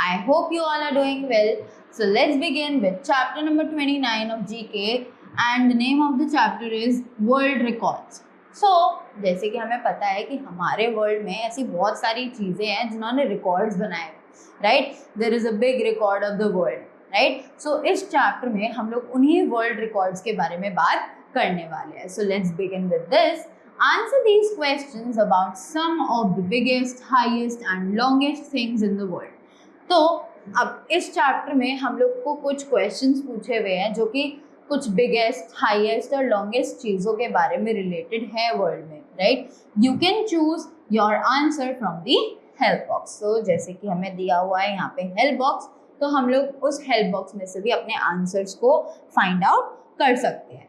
I hope you all are doing well. So let's begin with chapter number 29 of GK, and the name of the chapter is World Records. So जैसे कि हमें पता है कि हमारे world में ऐसी बहुत सारी चीज़ें हैं जिन्होंने रिकॉर्ड्स बनाए, right. There is a big record of the world, right. So इस चैप्टर में हम लोग उन्हीं वर्ल्ड रिकॉर्ड्स के बारे में बात करने वाले हैं. So let's begin with this. Answer these questions about some of the biggest, highest and longest things in the world. तो अब इस चैप्टर में हम लोग को कुछ क्वेश्चंस पूछे हुए हैं जो कि कुछ बिगेस्ट, हाईएस्ट और लॉन्गेस्ट चीज़ों के बारे में रिलेटेड है वर्ल्ड में, right. You can choose your answer from the help box. तो जैसे कि हमें दिया हुआ है यहाँ पे हेल्प बॉक्स, तो हम लोग उस हेल्प बॉक्स में से भी अपने आंसर्स को फाइंड आउट कर सकते हैं.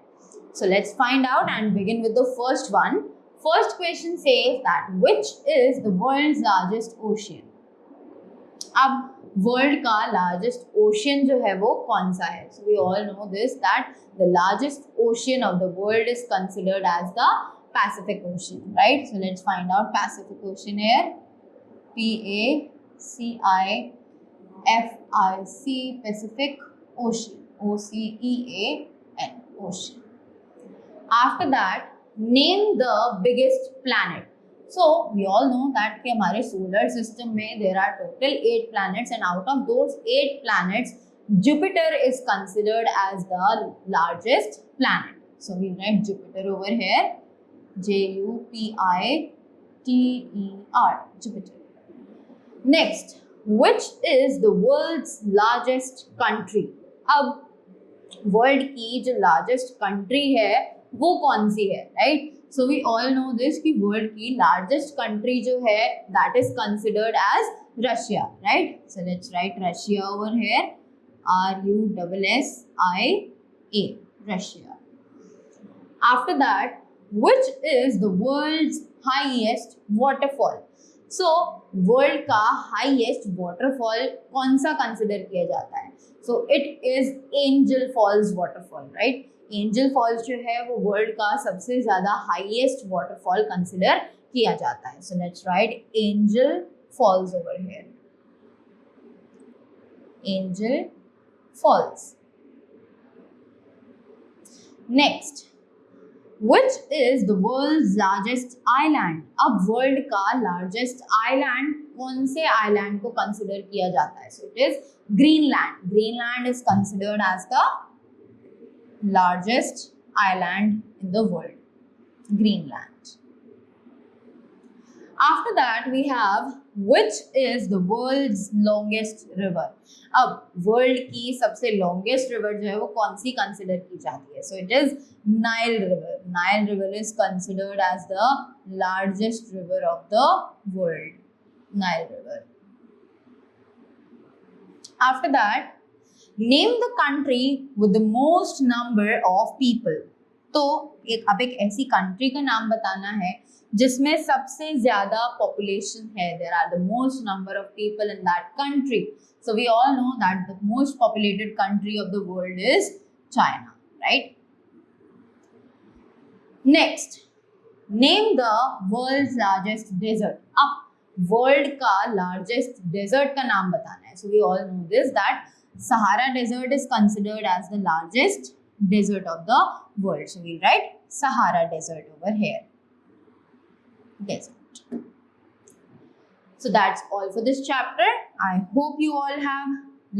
So let's find out and begin with the first one. First question says that which is the world's largest ocean? अब वर्ल्ड का लार्जेस्ट ओशियन जो है वो कौन सा है? So we all know this that the largest ocean of the world is considered as the Pacific Ocean, right? So let's find out Pacific Ocean here. P-A-C-I-F-I-C, Pacific Ocean. O-C-E-A-N, ocean. After that, name the biggest planet. So we all know that कि हमारे solar system में there are total 8 planets, and out of those 8 planets, Jupiter is considered as the largest planet. So we write Jupiter over here, J-U-P-I-T-E-R, Jupiter. Next, which is the world's largest country? अब world की जो largest country है वो कौन सी है, right. So we all know this कि world की लार्जेस्ट कंट्री जो है that is considered as Russia, right. So let's write Russia over here, R-U-S-S-I-A, Russia. After that, which is the world's highest waterfall? So world का highest waterfall कौन सा consider किया जाता है? So it is Angel Falls waterfall, right. Angel Falls जो है वो world का सबसे ज्यादा हाईएस्ट वाटरफॉल कंसिडर किया जाता है. So let's write Angel Falls over here, Angel Falls. Next, Which is the world's largest island? अब वर्ल्ड का लार्जेस्ट आइलैंड कौन से आइलैंड को कंसिडर किया जाता है? So it is Greenland. Greenland is considered as the largest island in the world, Greenland. After that we have which is the world's longest river? अब world की सबसे लॉन्गेस्ट रिवर जो है वो कौन सी कंसिडर की जाती है? So it is Nile river. Nile river is considered as the largest river of the world, Nile river. After that, name the country with the most number of people. तो अब एक ऐसी country का नाम बताना है जिसमें सबसे ज्यादा पॉपुलेशन है. There are the most number of people in that country. So we all know that the most populated country of the world is China, right. Next, name the world's largest desert. अब world का largest desert का नाम बताना है. So we all know this that Sahara desert is considered as the largest desert of the world. So we write Sahara Desert over here, desert. So that's all for this chapter. I hope you all have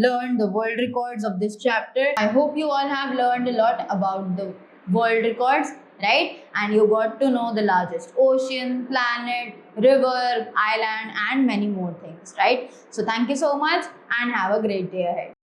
learned the world records of this chapter. I hope you all have learned a lot about the world records, right? And you got to know the largest ocean, planet, river, island and many more things, right? So thank you so much and have a great day ahead.